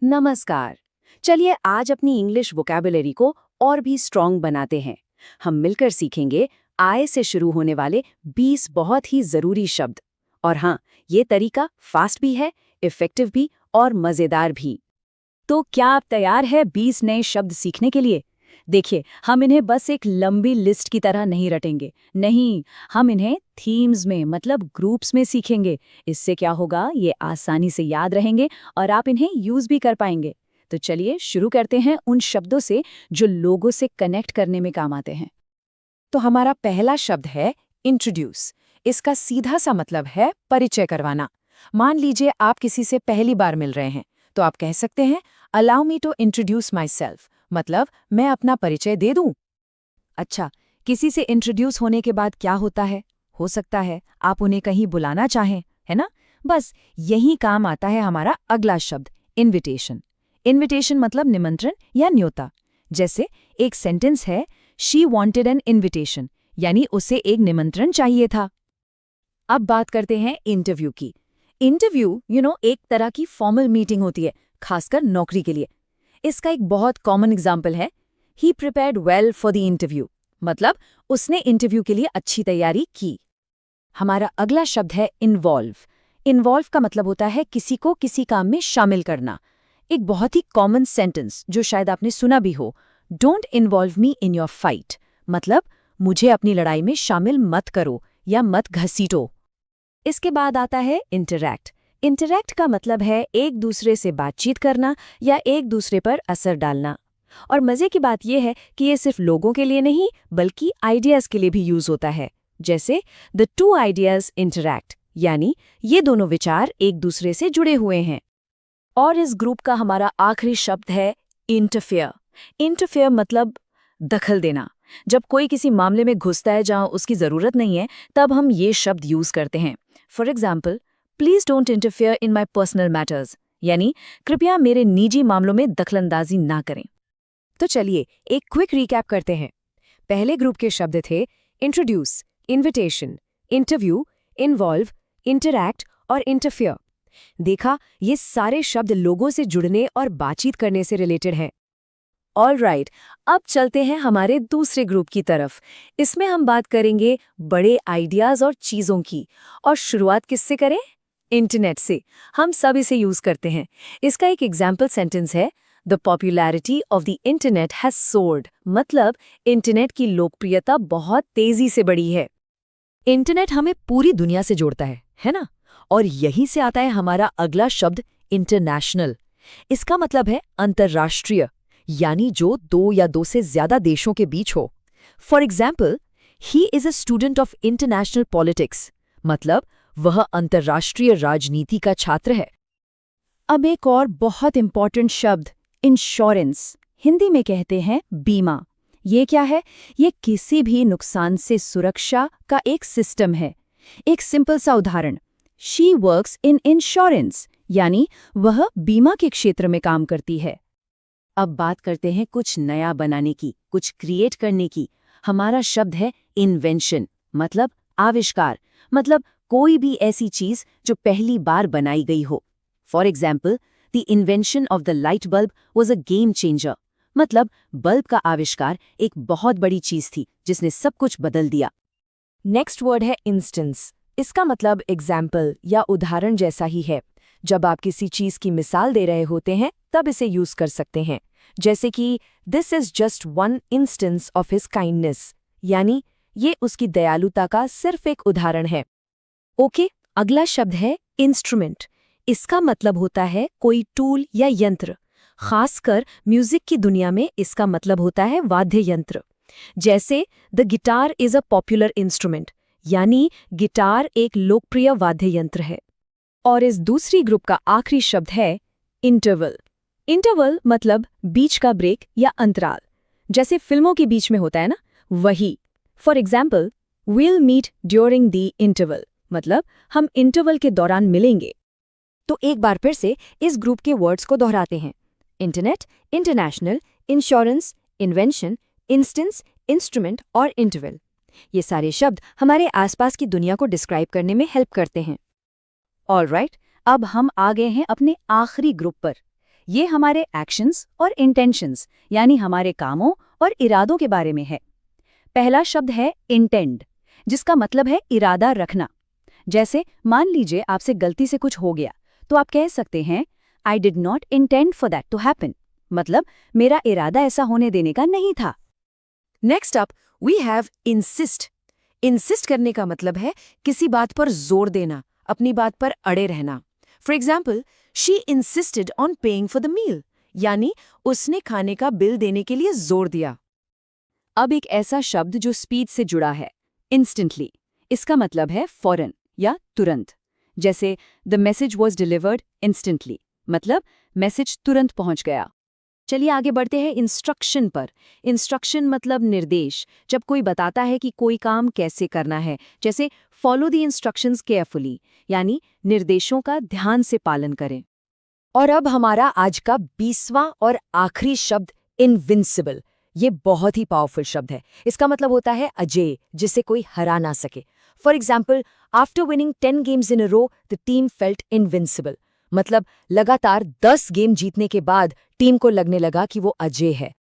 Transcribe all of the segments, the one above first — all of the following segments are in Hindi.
नमस्कार। चलिए आज अपनी इंग्लिश वोकैबुलरी को और भी स्ट्रॉन्ग बनाते हैं। हम मिलकर सीखेंगे आय से शुरू होने वाले 20 बहुत ही जरूरी शब्द। और हाँ, ये तरीका फास्ट भी है, इफेक्टिव भी और मजेदार भी। तो क्या आप तैयार है 20 नए शब्द सीखने के लिए? देखिए, हम इन्हें बस एक लंबी लिस्ट की तरह नहीं रटेंगे। नहीं, हम इन्हें थीम्स में मतलब ग्रुप्स में सीखेंगे। इससे क्या होगा, ये आसानी से याद रहेंगे और आप इन्हें यूज भी कर पाएंगे। तो चलिए शुरू करते हैं उन शब्दों से जो लोगों से कनेक्ट करने में काम आते हैं। तो हमारा पहला शब्द है इंट्रोड्यूस। इसका सीधा सा मतलब है परिचय करवाना। मान लीजिए आप किसी से पहली बार मिल रहे हैं, तो आप कह सकते हैं allow me to introduce myself, मतलब मैं अपना परिचय दे दूं। अच्छा, किसी से इंट्रोड्यूस होने के बाद क्या होता है? हो सकता है आप उन्हें कहीं बुलाना चाहें, है ना? बस यही काम आता है हमारा अगला शब्द इनविटेशन। इनविटेशन मतलब निमंत्रण या न्योता। जैसे एक सेंटेंस है, शी वॉन्टेड एन इनविटेशन, यानी उसे एक निमंत्रण चाहिए था। अब बात करते हैं इंटरव्यू की। इंटरव्यू एक तरह की फॉर्मल मीटिंग होती है, खासकर नौकरी के लिए। इसका एक बहुत कॉमन एग्जाम्पल है, he prepared well for the interview, मतलब उसने इंटरव्यू के लिए अच्छी तैयारी की। हमारा अगला शब्द है इन्वॉल्व। इन्वॉल्व का मतलब होता है किसी को किसी काम में शामिल करना। एक बहुत ही कॉमन सेंटेंस जो शायद आपने सुना भी हो, don't involve me in your fight, मतलब मुझे अपनी लड़ाई में शामिल मत करो या मत घसीटो। इसके बाद आता है इंटरैक्ट। इंटरैक्ट का मतलब है एक दूसरे से बातचीत करना या एक दूसरे पर असर डालना। और मजे की बात यह है कि ये सिर्फ लोगों के लिए नहीं बल्कि आइडियाज के लिए भी यूज होता है। जैसे द टू आइडियाज इंटरैक्ट, यानी ये दोनों विचार एक दूसरे से जुड़े हुए हैं। और इस ग्रुप का हमारा आखिरी शब्द है इंटरफेयर। इंटरफेयर मतलब दखल देना। जब कोई किसी मामले में घुसता है जहां उसकी जरूरत नहीं है, तब हम ये शब्द यूज करते हैं। For example, please don't interfere in my personal matters, यानी कृपया मेरे निजी मामलों में दखलंदाजी ना करें। तो चलिए एक क्विक रिकैप करते हैं। पहले ग्रुप के शब्द थे introduce, invitation, interview, involve, interact और इंटरफेयर। देखा, ये सारे शब्द लोगों से जुड़ने और बातचीत करने से रिलेटेड हैं। ऑलराइट, अब चलते हैं हमारे दूसरे ग्रुप की तरफ। इसमें हम बात करेंगे बड़े आइडियाज और चीजों की। और शुरुआत किससे करें? इंटरनेट से। हम सब इसे यूज करते हैं। इसका एक एग्जाम्पल सेंटेंस है, the popularity of the internet has sword, मतलब इंटरनेट की लोकप्रियता बहुत तेजी से बढ़ी है। इंटरनेट हमें पूरी दुनिया से जोड़ता है ना? और यहीं से आता है हमारा अगला शब्द इंटरनेशनल। इसका मतलब है अंतर्राष्ट्रीय, यानी जो दो या दो से ज्यादा देशों के बीच हो। For example, he is a student of international politics, मतलब वह अंतर्राष्ट्रीय राजनीति का छात्र है। अब एक और बहुत इंपॉर्टेंट शब्द इंश्योरेंस। हिंदी में कहते हैं बीमा। ये क्या है? ये किसी भी नुकसान से सुरक्षा का एक सिस्टम है। एक सिंपल सा उदाहरण, शी वर्क्स इन इंश्योरेंस, यानी वह बीमा के क्षेत्र में काम करती है। अब बात करते हैं कुछ नया बनाने की, कुछ क्रिएट करने की। हमारा शब्द है इन्वेंशन, मतलब आविष्कार, मतलब कोई भी ऐसी चीज जो पहली बार बनाई गई हो। For example, the invention of the light bulb was a game changer, मतलब बल्ब का आविष्कार एक बहुत बड़ी चीज थी जिसने सब कुछ बदल दिया। नेक्स्ट वर्ड है इंस्टेंस। इसका मतलब एग्जाम्पल या उदाहरण जैसा ही है। जब आप किसी चीज की मिसाल दे रहे होते हैं तब इसे यूज कर सकते हैं। जैसे कि this is just one instance of his kindness, यानी ये उसकी दयालुता का सिर्फ एक उदाहरण है। ओके, अगला शब्द है इंस्ट्रूमेंट। इसका मतलब होता है कोई टूल या यंत्र। खासकर म्यूजिक की दुनिया में इसका मतलब होता है वाद्य यंत्र। जैसे the guitar is a popular instrument, यानी गिटार एक लोकप्रिय वाद्य यंत्र है। और इस दूसरी ग्रुप का आखिरी शब्द है इंटरवल। इंटरवल मतलब बीच का ब्रेक या अंतराल, जैसे फिल्मों के बीच में होता है ना, वही। For example, we'll meet during the interval, मतलब हम इंटरवल के दौरान मिलेंगे। तो एक बार फिर से इस ग्रुप के वर्ड्स को दोहराते हैं। Internet, international, insurance, invention, instance, instrument और इंटरवल। ये सारे शब्द हमारे आसपास की दुनिया को डिस्क्राइब करने में हेल्प करते हैं। ऑलराइट, अब हम आ गए हैं अपने आखिरी ग्रुप पर। ये हमारे एक्शंस और इंटेंशंस यानी हमारे कामों और इरादों के बारे में है। पहला शब्द है इंटेंड, जिसका मतलब है इरादा रखना। जैसे मान लीजिए आपसे गलती से कुछ हो गया, तो आप कह सकते हैं I did not intend for that to happen, मतलब मेरा इरादा ऐसा होने देने का नहीं था। Next up we have insist. Insist करने का मतलब है किसी बात पर जोर देना, अपनी बात पर अड़े रहना। For example, she insisted on paying for the meal, यानी उसने खाने का बिल देने के लिए जोर दिया। अब एक ऐसा शब्द जो स्पीड से जुड़ा है, इंस्टेंटली। इसका मतलब है फौरन या तुरंत। जैसे the message was delivered instantly, मतलब मैसेज तुरंत पहुंच गया। चलिए आगे बढ़ते हैं इंस्ट्रक्शन पर। इंस्ट्रक्शन मतलब निर्देश, जब कोई बताता है कि कोई काम कैसे करना है, जैसे फॉलो द इंस्ट्रक्शंस केयरफुली, यानी निर्देशों का ध्यान से पालन करें। और अब हमारा आज का 20वां और आखिरी शब्द इनविंसिबल। ये बहुत ही पावरफुल शब्द है। इसका मतलब होता है अजेय, जिसे कोई हरा ना सके। For example, after winning 10 games in a row the team felt invincible, मतलब लगातार 10 गेम जीतने के बाद टीम को लगने लगा कि वो अजेय है।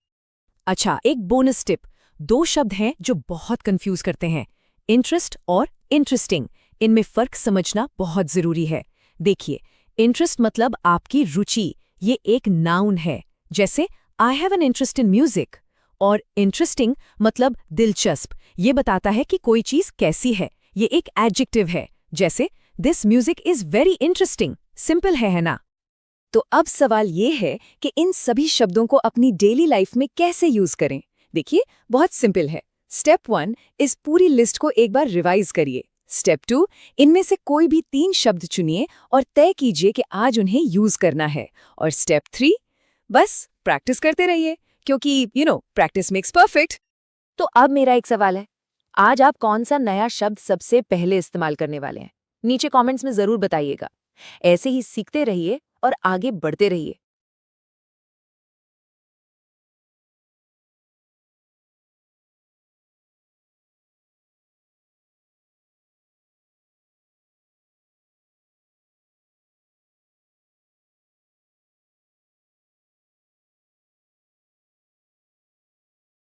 अच्छा, एक बोनस टिप। 2 शब्द हैं जो बहुत कंफ्यूज करते हैं, इंटरेस्ट और इंटरेस्टिंग। इनमें फर्क समझना बहुत जरूरी है। देखिए, इंटरेस्ट मतलब आपकी रुचि, ये एक नाउन है, जैसे I have an interest in music. और इंटरेस्टिंग मतलब दिलचस्प, ये बताता है कि कोई चीज कैसी है, ये एक एडजेक्टिव है, जैसे this music is very interesting. Simple है ना? तो अब सवाल ये है कि इन सभी शब्दों को अपनी डेली लाइफ में कैसे यूज करें। देखिए, बहुत सिंपल है। स्टेप 1, इस पूरी लिस्ट को एक बार रिवाइज करिए। स्टेप 2, इनमें से कोई भी 3 शब्द चुनिए और तय कीजिए कि आज उन्हें यूज करना है। और स्टेप 3, बस प्रैक्टिस करते रहिए, क्योंकि प्रैक्टिस मेक्स परफेक्ट। तो अब मेरा एक सवाल है, आज आप कौन सा नया शब्द सबसे पहले इस्तेमाल करने वाले हैं? नीचे कमेंट्स में जरूर बताइएगा। ऐसे ही सीखते रहिए और आगे बढ़ते रहिए।